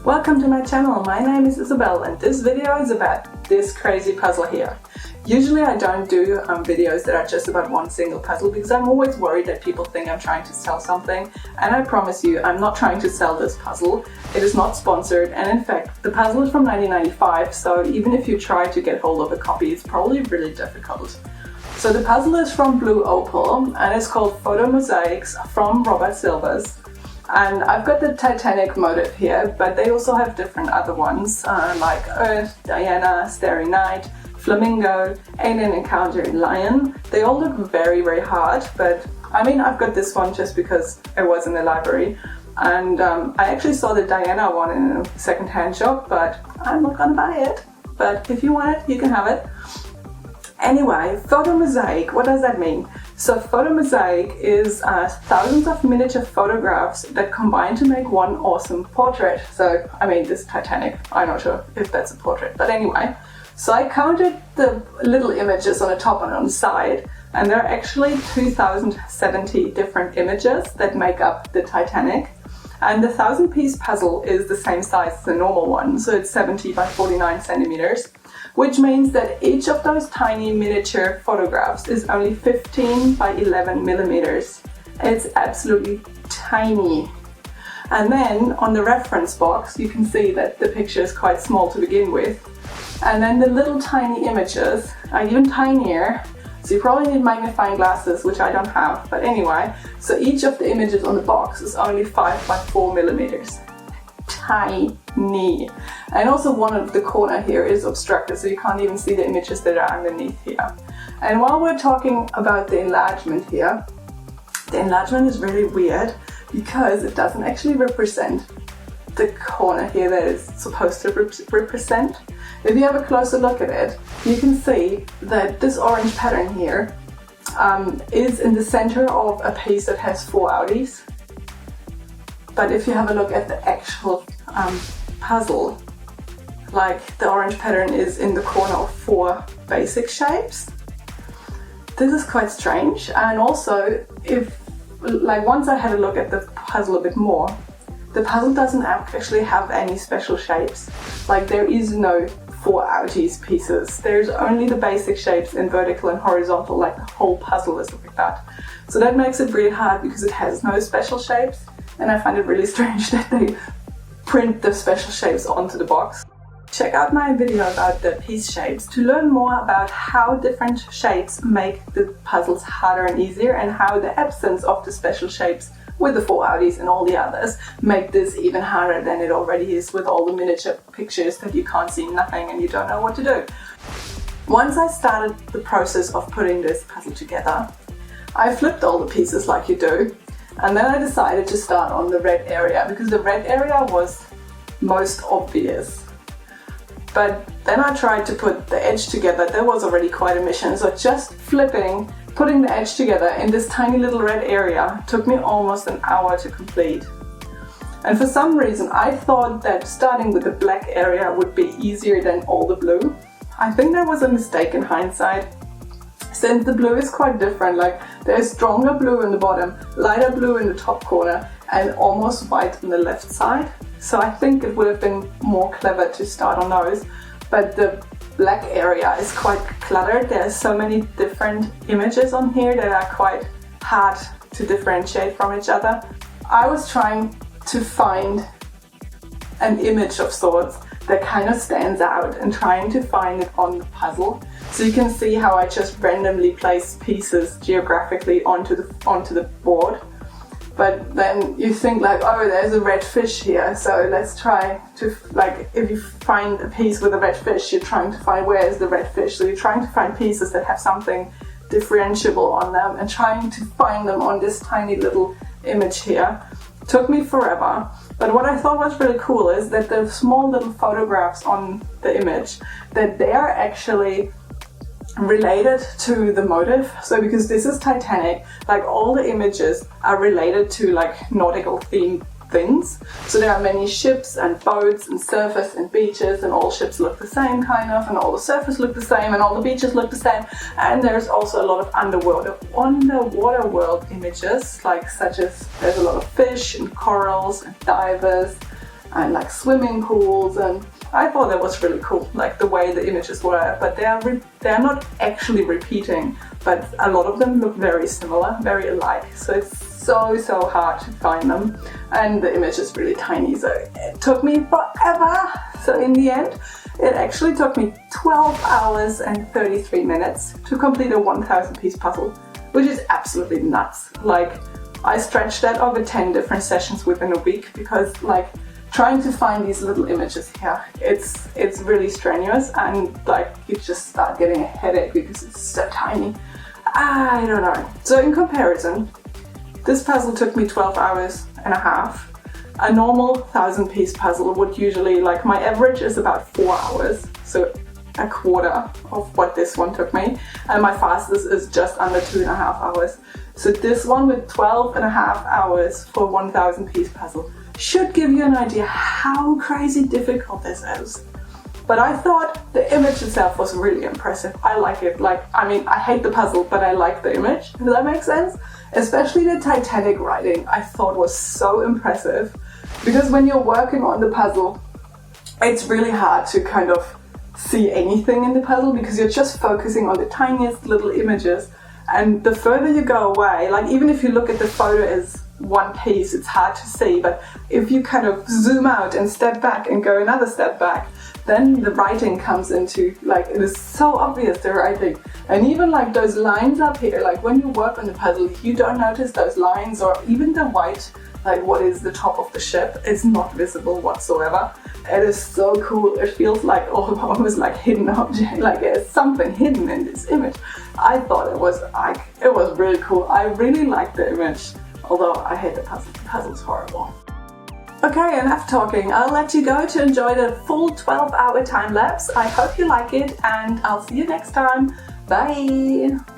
Welcome to my channel. My name is Isabel and this video is about this crazy puzzle here. Usually I don't do videos that are just about one single puzzle because I'm always worried that people think I'm trying to sell something, and I promise you I'm not trying to sell this puzzle. It is not sponsored, and in fact the puzzle is from 1995, so even if you try to get hold of a copy it's probably really difficult. So the puzzle is from Blue Opal and it's called Photomosaics from Robert Silvers. And I've got the Titanic motif here, but they also have different other ones like Earth, Diana, Starry Night, Flamingo, Alien Encounter and Lion. They all look very, very hard, but I mean I've got this one just because it was in the library. And I actually saw the Diana one in a second-hand shop, but I'm not gonna buy it. But if you want it, you can have it. Anyway, photomosaic, what does that mean? So photomosaic is thousands of miniature photographs that combine to make one awesome portrait. So, I mean, this Titanic, I'm not sure if that's a portrait, but anyway. So I counted the little images on the top and on the side, and there are actually 2070 different images that make up the Titanic. And the 1000-piece puzzle is the same size as the normal one, so it's 70 by 49 centimeters. Which means that each of those tiny miniature photographs is only 15 by 11 millimeters. It's absolutely tiny. And then on the reference box you can see that the picture is quite small to begin with. And then the little tiny images are even tinier. So you probably need magnifying glasses, which I don't have. But anyway, so each of the images on the box is only 5 by 4 millimeters. Tiny. And also one of the corner here is obstructed, so you can't even see the images that are underneath here. And while we're talking about the enlargement here, the enlargement is really weird because it doesn't actually represent the corner here that it's supposed to represent. If you have a closer look at it, you can see that this orange pattern here is in the center of a piece that has 4 outies. But if you have a look at the actual puzzle, like the orange pattern is in the corner of 4 basic shapes. This is quite strange, and also once I had a look at the puzzle a bit more, the puzzle doesn't actually have any special shapes. Like there is no 4 outies pieces. There's only the basic shapes in vertical and horizontal, like the whole puzzle is like that. So that makes it really hard because it has no special shapes. And I find it really strange that they print the special shapes onto the box. Check out my video about the piece shapes to learn more about how different shapes make the puzzles harder and easier, and how the absence of the special shapes with the 4 outies and all the others make this even harder than it already is with all the miniature pictures that you can't see nothing and you don't know what to do. Once I started the process of putting this puzzle together, I flipped all the pieces like you do. And then I decided to start on the red area because the red area was most obvious. But then I tried to put the edge together. That was already quite a mission. So just putting the edge together in this tiny little red area took me almost an hour to complete. And for some reason I thought that starting with the black area would be easier than all the blue. I think that was a mistake in hindsight, since the blue is quite different. Like there's stronger blue in the bottom, lighter blue in the top corner, and almost white on the left side. So I think it would have been more clever to start on those. But the black area is quite cluttered. There are so many different images on here that are quite hard to differentiate from each other. I was trying to find an image of sorts that kind of stands out and trying to find it on the puzzle. So you can see how I just randomly place pieces geographically onto the board. But then you think like, oh, there's a red fish here, so let's try to, like, if you find a piece with a red fish, you're trying to find where is the red fish. So you're trying to find pieces that have something differentiable on them and trying to find them on this tiny little image here. Took me forever. But what I thought was really cool is that the small little photographs on the image, that they are actually related to the motif. So because this is Titanic, like all the images are related to like nautical themed things. So there are many ships and boats and surfers and beaches, and all ships look the same kind of, and all the surfers look the same, and all the beaches look the same. And there's also a lot of underwater world images, like such as there's a lot of fish and corals and divers and like swimming pools, and I thought that was really cool, like the way the images were, but they're not actually repeating, but a lot of them look very similar, very alike, so it's so hard to find them, and the image is really tiny, so it took me forever. So in the end, it actually took me 12 hours and 33 minutes to complete a 1,000 piece puzzle, which is absolutely nuts. Like, I stretched that over 10 different sessions within a week, because like trying to find these little images here, it's really strenuous, and like you just start getting a headache because it's so tiny. I don't know. So in comparison, this puzzle took me 12 hours and a half. A normal 1,000 piece puzzle would usually, like my average is about 4 hours, so a quarter of what this one took me, and my fastest is just under 2.5 hours. So this one with 12.5 hours for 1,000 piece puzzle should give you an idea how crazy difficult this is. But I thought the image itself was really impressive. I like it. Like, I mean, I hate the puzzle, but I like the image. Does that make sense? Especially the Titanic writing, I thought was so impressive. Because when you're working on the puzzle, it's really hard to kind of see anything in the puzzle, because you're just focusing on the tiniest little images. And the further you go away, like even if you look at the photo as one piece, it's hard to see. But if you kind of zoom out and step back and go another step back, then the writing comes into, like, it is so obvious, the writing. And even like those lines up here, like when you work on the puzzle, if you don't notice those lines, or even the white, like what is the top of the ship, is not visible whatsoever. It is so cool. It feels like almost like hidden object, like there's something hidden in this image. I thought it was really cool. I really liked the image, although I hate the puzzle. The puzzle's horrible. Okay, enough talking. I'll let you go to enjoy the full 12-hour time lapse. I hope you like it, and I'll see you next time. Bye!